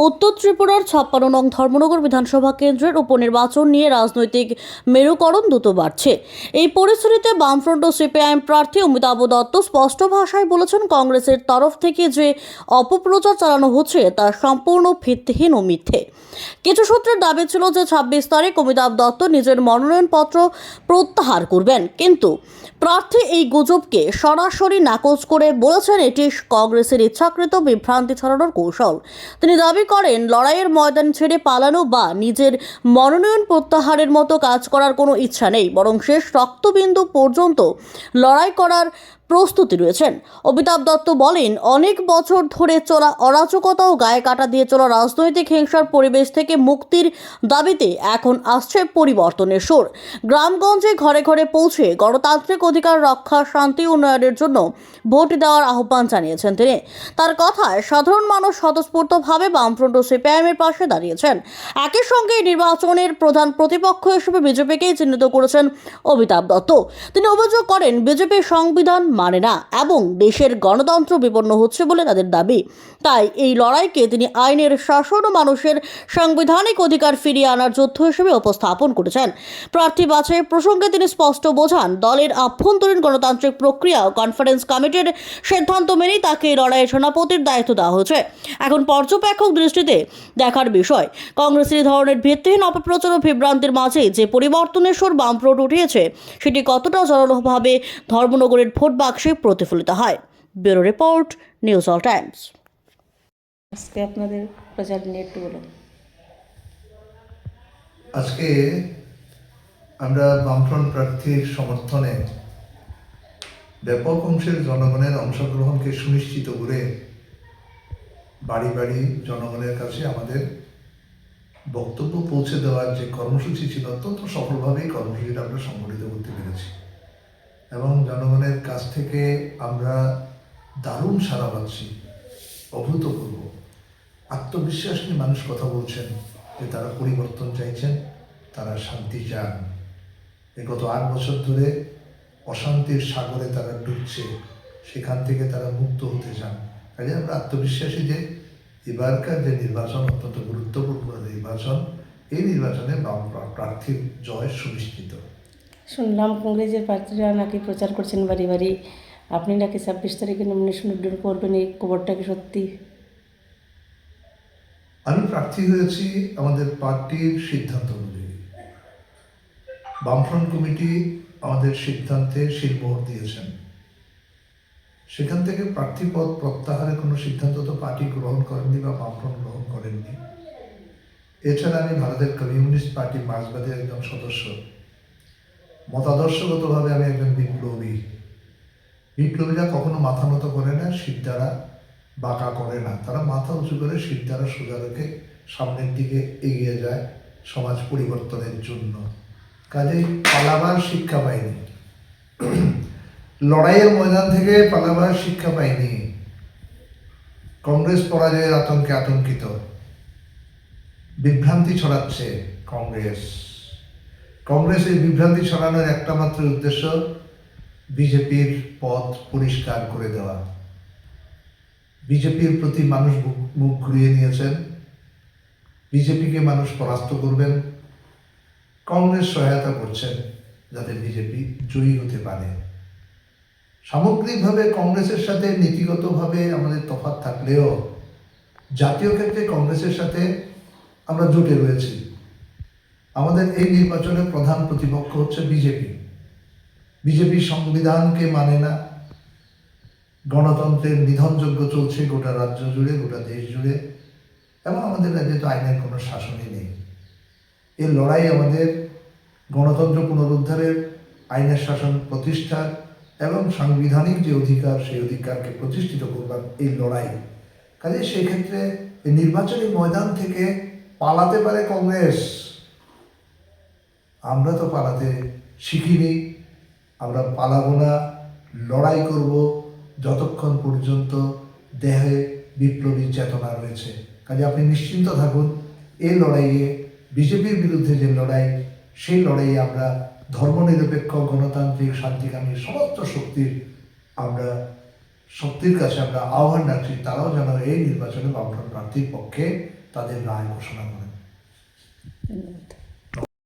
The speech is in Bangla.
উত্তর ত্রিপুরার 56 নং ধর্মনগর বিধানসভা কেন্দ্রের উপনির্বাচন নিয়ে রাজনৈতিক মেরুকরণ দ্রুত বাড়ছে। এই পরিস্থিতিতে বামফ্রন্ট ও সিপিআইএম প্রার্থী অমিতাভ দত্ত স্পষ্ট ভাষায় বলেছেন, কংগ্রেসের তরফ থেকে যে অপপ্রচার চালানো হচ্ছে তা সম্পূর্ণ ভিত্তিহীন ও মিথ্যে। কিছু সূত্রের দাবি ছিল যে 26 তারিখ অমিতাভ দত্ত নিজের মনোনয়নপত্র প্রত্যাহার করবেন, কিন্তু প্রার্থী এই গুজবকে সরাসরি নাকচ করে বলেছেন এটি কংগ্রেসের ইচ্ছাকৃত বিভ্রান্তি ছড়ানোর কৌশল। তিনি দাবি করেন, লড়াইয়ের ময়দান ছেড়ে পালানো বা নিজের মনোনয়ন প্রত্যাহারের মতো কাজ করার কোনো ইচ্ছা নেই, বরং শেষ রক্তবিন্দু পর্যন্ত লড়াই করার প্রস্তুতি রয়েছেন। অমিতাভ দত্ত বলেন, অনেক বছর ধরে চলা অরাজকতা ও গায়ে কাটা দিয়ে চলা রাজনৈতিক হিংসার পরিবেশ থেকে মুক্তির দাবিতে এখন আসছে পরিবর্তনের সুর। গ্রামগঞ্জে ঘরে ঘরে পৌঁছে গণতান্ত্রিক অধিকার রক্ষা, শান্তি উন্নয়নের জন্য ভোট দেওয়ার আহ্বান জানিয়েছেন তিনি। তার কথায় সাধারণ মানুষ স্বতঃস্ফূর্তভাবে বামফ্রন্ট ও সিপিআইএমের পাশে দাঁড়িয়েছেন। একই সঙ্গে নির্বাচনের প্রধান প্রতিপক্ষ হিসেবে বিজেপিকেই চিহ্নিত করেছেন অমিতাভ দত্ত। তিনি অভিযোগ করেন, বিজেপি সংবিধান মানে না এবং দেশের গণতন্ত্র বিপন্ন হচ্ছে বলে তাদের দাবি। তাই এই লড়াইকে তিনি আইনের শাসন ও মানুষের সাংবিধানিক অধিকার ফিরিয়ে আনার যুদ্ধ হিসেবে উপস্থাপন করেছেন। প্রার্থী বাছাই প্রসঙ্গে তিনি স্পষ্ট বোঝান, দলের আভ্যন্তরীণ গণতান্ত্রিক প্রক্রিয়া ও কনফারেন্স কমিটির সিদ্ধান্ত মেনেই তাকে এই লড়াইয়ের সেনাপতির দায়িত্ব দেওয়া হয়েছে। এখন পর্যবেক্ষক দৃষ্টিতে দেখার বিষয়, কংগ্রেসের ধরনের ভিত্তিহীন অপপ্রচার ও বিভ্রান্তির মাঝে যে পরিবর্তনের সুর বামফ্রন্ট উঠিয়েছে সেটি কতটা জোরালোভাবে ধর্মনগরের ভোট বাক্সে প্রতিফলিত হয়। Bureau report, news all Times. আজকে আপনাদের প্রচার নিয়ে একটু বলুন। আজকে আমরা বামফ্রন্ট প্রার্থীর সমর্থনে ব্যাপক অংশের জনগণের অংশগ্রহণকে সুনিশ্চিত করে বাড়ি বাড়ি জনগণের কাছে আমাদের বক্তব্য পৌঁছে দেওয়ার যে কর্মসূচি ছিল, অত্যন্ত সফলভাবেই কর্মসূচিটা আমরা সংগঠিত করতে পেরেছি এবং জনগণের কাছ থেকে আমরা দারুণ সাড়া পাচ্ছি। অভূতপূর্ব আত্মবিশ্বাস নিয়ে মানুষ কথা বলছেন যে তারা পরিবর্তন চাইছেন, তারা শান্তি চান। গত 8 বছর ধরে অশান্তির সাগরে তারা ডুবছে, সেখান থেকে তারা মুক্ত হতে চান। কাজে আমরা আত্মবিশ্বাসী যে এবারকার যে নির্বাচন অত্যন্ত গুরুত্বপূর্ণ নির্বাচন, এই নির্বাচনে বাম প্রার্থীর জয় সুনিশ্চিত। শুনলাম কংগ্রেসের প্রার্থীরা নাকি প্রচার করছেন বাড়ি বাড়ি, আপনি নাকি 26 তারিখে নমিনেশন উইথড্র করবেন, এই খবরটা কি সত্যি? আমি প্রার্থী হয়েছি আমাদের পার্টির সিদ্ধান্ত অনুযায়ী। বামফ্রন্ট কমিটি আমাদের সিদ্ধান্তে শিলমোহর দিয়েছেন। সেখান থেকে প্রার্থী পদ প্রত্যাহারের কোনো সিদ্ধান্ত তো পার্টি গ্রহণ করেননি বা বামফ্রন্ট গ্রহণ করেননি। এছাড়া আমি ভারতের কমিউনিস্ট পার্টি মার্ক্সবাদের একজন সদস্য। মতাদর্শগতভাবে আমি একজন বিপ্লবী। বিপ্লবীরা কখনো মাথা নত করে না, শির দ্বারা বাঁকা করে না, তারা মাথা উঁচু করে শির দ্বারা সোজা রেখে সামনের দিকে এগিয়ে যায় সমাজ পরিবর্তনের জন্য। কাজেই পালাবার শিক্ষা পাইনি, লড়াইয়ের ময়দান থেকে পালাবার শিক্ষা পাইনি। কংগ্রেস পরাজয়ের আতঙ্কে আতঙ্কিত, বিভ্রান্তি ছড়াচ্ছে কংগ্রেস এই বিভ্রান্তি ছড়ানোর একটা মাত্র উদ্দেশ্য, বিজেপির পথ পরিষ্কার করে দেওয়া। বিজেপির প্রতি মানুষ মুখ ঘুরিয়ে নিয়েছেন, বিজেপিকে মানুষ পরাস্ত করবেন, কংগ্রেস সহায়তা করছেন যাতে বিজেপি জয়ী হতে পারে। সামগ্রিকভাবে কংগ্রেসের সাথে নীতিগতভাবে আমাদের তফাৎ থাকলেও জাতীয় ক্ষেত্রে কংগ্রেসের সাথে আমরা জোটে রয়েছি। আমাদের এই নির্বাচনের প্রধান প্রতিপক্ষ হচ্ছে বিজেপি। বিজেপি সংবিধানকে মানে না, গণতন্ত্রের নিধনযজ্ঞ চলছে গোটা রাজ্য জুড়ে, গোটা দেশ জুড়ে, এবং আমাদের রাজ্যে তো আইনের কোনো শাসনই নেই। এই লড়াই আমাদের গণতন্ত্র পুনরুদ্ধারের, আইনের শাসন প্রতিষ্ঠা এবং সাংবিধানিক যে অধিকার, সেই অধিকারকে প্রতিষ্ঠিত করবার এই লড়াই। কাজে সেক্ষেত্রে এই নির্বাচনী ময়দান থেকে পালাতে পারে কংগ্রেস, আমরা তো পালাতে শিখিনি। আমরা পালাবো না, লড়াই করব যতক্ষণ পর্যন্ত দেহে বিপ্লবী চেতনা রয়েছে। কাজে আপনি নিশ্চিন্ত থাকুন, এই লড়াইয়ে বিজেপির বিরুদ্ধে যে লড়াই, সেই লড়াইয়ে আমরা ধর্মনিরপেক্ষ, গণতান্ত্রিক, শান্তিকামী সমস্ত শক্তির কাছে আমরা আহ্বান রাখছি, তারাও যেন এই নির্বাচনে বামফ্রন্ট প্রার্থীর পক্ষে তাদের রায় ঘোষণা করেন। ধন্যবাদ।